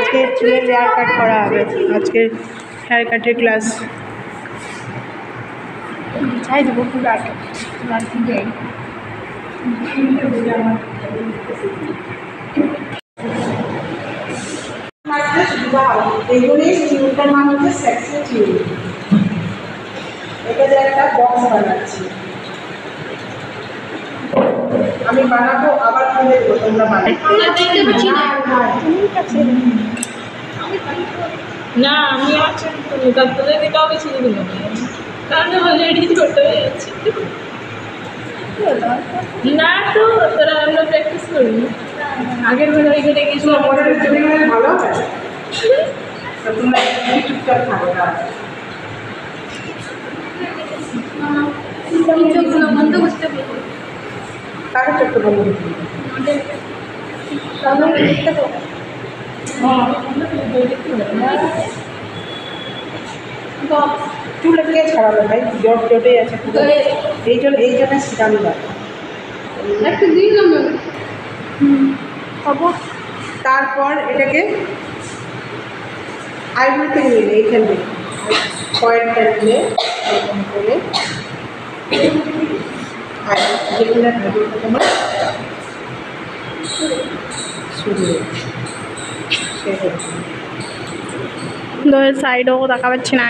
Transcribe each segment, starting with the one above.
আজকে চুলের hair cut করা হবে, আজকে হেয়ার কাটের ক্লাস। চাই দেবো পুরো এইগুলি চুলটার নাম হচ্ছে সেক্সি চুল। এটা যে একটা বক্স বানাচ্ছি আমি, বানাবো আবার খুলে দেবো, তোমরা বানাবে না। আমি আছি তারপরে দিকে আমি ছেড়ে দিলাম, কারণ অলরেডি ছোট হয়ে যাচ্ছে। না তো তোরা আমরা প্র্যাকটিস করি আগের বার ওইখানে গেছিলাম, ভালো হবে। তোমরা চুপচাপ থাকো না, বন্ধ করতে পারবো। কাকে চোখটা বন্ধ করতে চুলে কে ছাড়াবে ভাই, জট জটেই আছে এই জন্য সিটামি লাগে একটু দিলাম খবর। তারপর এটাকে আইব্রো থেকে নিলে এইখান থেকে কয়েকটা নিলে এরকম করে যেগুলো ভাবিটা তোমার শুরু সাইডও দেখা পাচ্ছি না।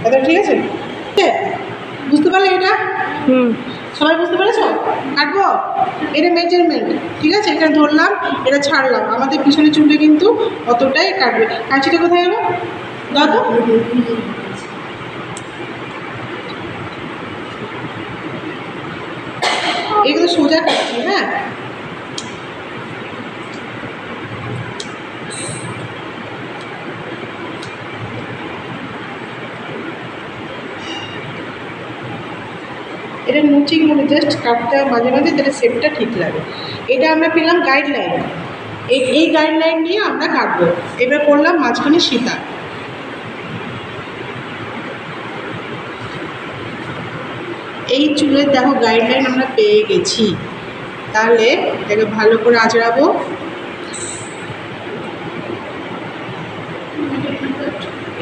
এটা ঠিক আছে, বুঝতে পারলে এটা? সবাই বুঝতে পেরেছো? কাটবো, এটা মেজারমেন্ট, ঠিক আছে? এটা ধরলাম, এটা ছাড়লাম, আমাদের পিছনে চুলে কিন্তু অতটাই কাটবে। কাঁচিটা কোথায় গেলো? দাও তো। এগুলো সোজা কাটছি, হ্যাঁ? এটা মুচিং মানে জাস্ট কাটতে মাঝে মাঝে, তাহলে শেপটা ঠিক লাগে। এটা আমরা পেলাম গাইডলাইন, এই গাইডলাইন নিয়ে আমরা কাটবো। এবার করলাম মাঝখানে সীতা। এই চুলের দেখো গাইডলাইন আমরা পেয়ে গেছি, তাহলে এটাকে ভালো করে আঁচড়াবো।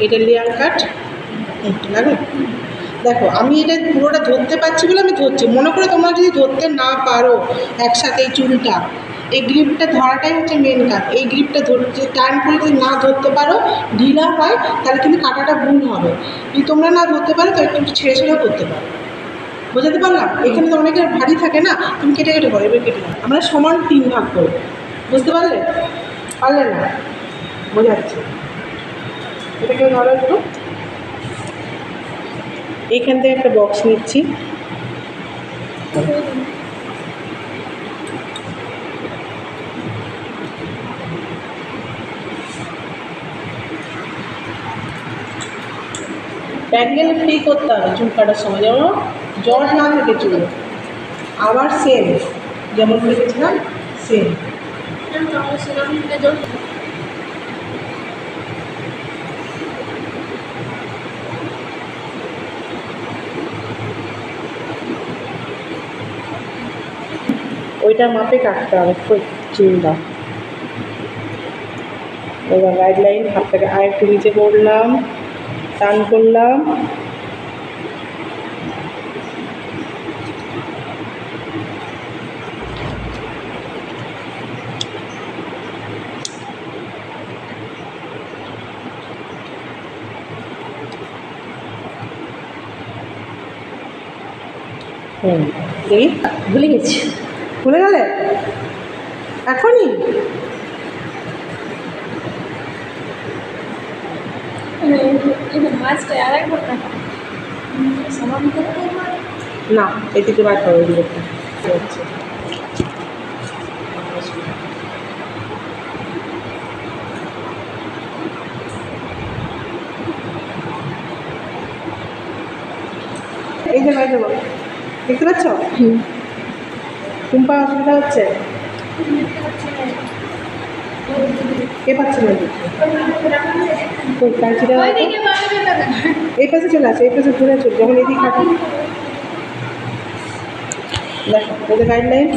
এটা লেয়ার কাট লাগে। দেখো আমি এটা পুরোটা ধরতে পারছি বলে আমি ধরছি, মনে করে তোমরা যদি ধরতে না পারো একসাথে এই চুলটা, এই গ্রিপটা ধরাটাই হচ্ছে মেন কাজ। এই গ্রিপটা ধরতে টান করে যদি না ধরতে পারো, ঢিলা হয়, তাহলে কিন্তু কাটাটা ভুল হবে। যদি তোমরা না ধরতে পারো তো একটু ছেড়ে ছেড়েও করতে পারো। বোঝাতে পারলাম? এখানে তো অনেকের ভারী থাকে না, তুমি কেটে কেটে করো, এবার কেটে নাও। আমরা সমান 3 ভাগ করবো, বুঝতে পারলে? পারলে না? বোঝাচ্ছে। এটাকে ধরো একটু, এইখান থেকে একটা বক্স নিচ্ছি, ব্যাঙ্গেল ফ্রি করতে হবে চুল কাটার সময়, যেমন জট না থাকে চুলে। আবার সেম যেমন কেটেছিলাম সেম। ওইটা মাপে কাটতে হবে চুলটা। এবার গাইডলাইন হাতটাকে আরেকটু নিচে করলাম, টান করলাম, দেখি ভুলে গেছি। ভুলে গেলে এখনই? না, এদিকে বার করো, এদিকে হচ্ছে এই যে বাইরে দেখতে পাচ্ছ? টুম্পা অসুবিধা হচ্ছে? কে পাচ্ছে না? তো কাঁচিটা এই পাশে চলে আসে, এই পাশে ঘুরে চল, যখন এদিকে কাটি দেখো ওদের গাইডলাইন।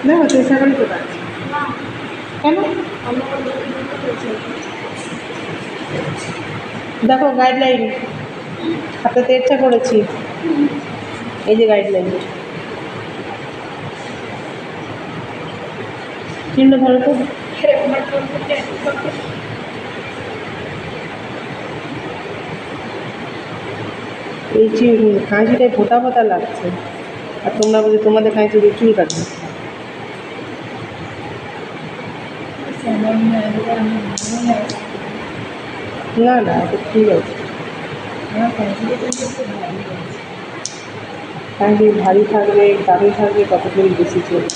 দেখো চেষ্টা করে তো আছে কেন, দেখো গাইডলাইন হাতে ইচ্ছা করেছি, এই যে গাইডলাইন চিহ্ন ধরো তো। এই কাঁচিটায় ভোতা ভোতা লাগছে, আর তোমরা বলছো তোমাদের কাঁচি দিয়ে চুল কাটবে। না না এটা ঠিক আছে, কাঁচি ভারী থাকবে দামি থাকবে কতক্ষণ বেশি চলবে।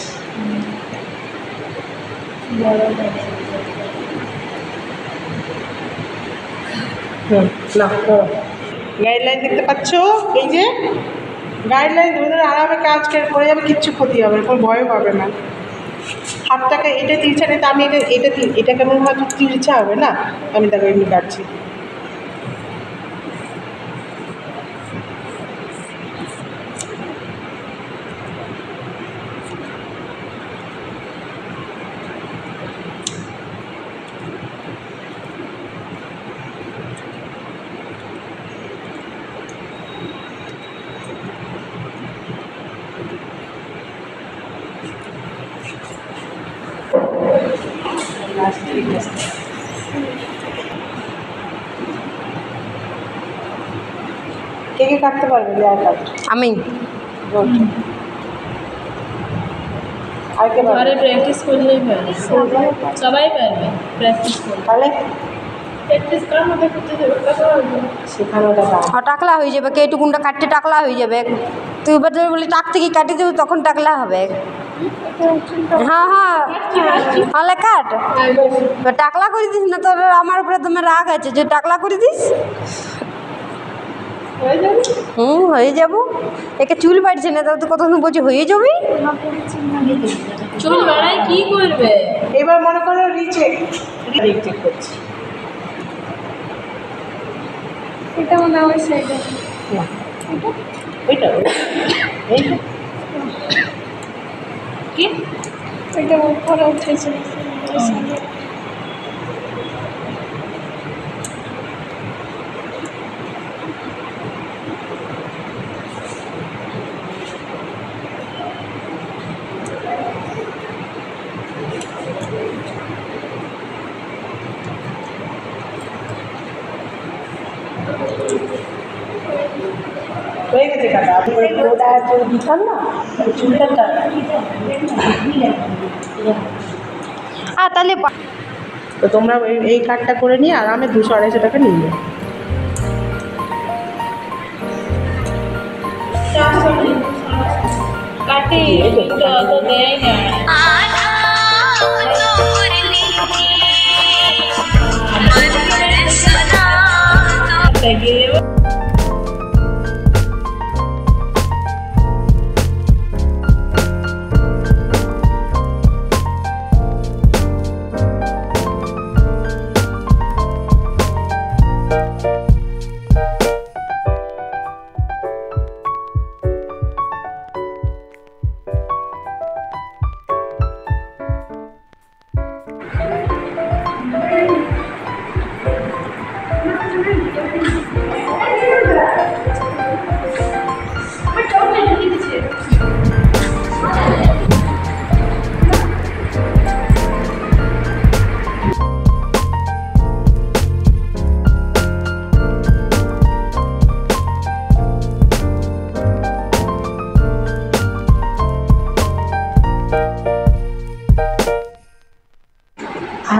গাইডলাইন দেখতে পাচ্ছ, এই যে গাইডলাইন ধরে ধরে আরামে কাজ করে যাবে, কিচ্ছু ক্ষতি হবে না, কোনো ভয় পাবে না। হাতটাকে এটা তিরছা নিতে আমি এটা কেমন হয়তো তিরছা হবে না, আমি দেখো এমনি কাটছি। কে কে কাটতে পারবে লেয়ার কাট? আমি আর কে পারবে? ঘরে প্র্যাকটিস করলেই পারবে, সবাই পারবে প্র্যাকটিস করলে। তাহলে প্র্যাকটিস করার মধ্যে করতে দেবে, শেখানোটা দাও। টাকলা হয়ে যাবে, কে টুকুনটা কাটতে টাকলা হয়ে যাবে। তুই এবার যদি বলি টাক থেকে কাটি দেবো তখন টাকলা হবে। হ্যাঁ হ্যাঁ তাহলে কাট, টাকলা করে দিস না, তোর আমার উপরে তোমার রাগ আছে যে টাকলা করে দিস। হয়ে যাব, একে চুল বাড়ছে না, তো কত বলছি হয়ে যাবি। চুল বাড়াই কি করবে? এবার মনে করো রিচেক করছি, এটা মনে হয় সেটা ওইটা এইটা কি, এটা উপরে উঠেছে। হয়ে গেছে কাটা। আপনি ওই পুরোটা দিতাম না, চুলটা তাহলে তো তোমরা এই কাটটা করে নিয়ে আরামে 200-250 টাকা নিয়ে যাও। কাটি তো দেয় না।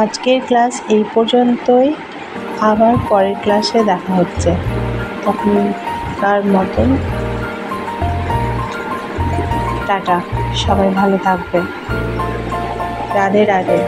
আজকের ক্লাস এই পর্যন্তই, আবার পরের ক্লাসে দেখা হচ্ছে, তখন তার মতন টাটা, সবাই ভালো থাকবে, রাধে রাধে।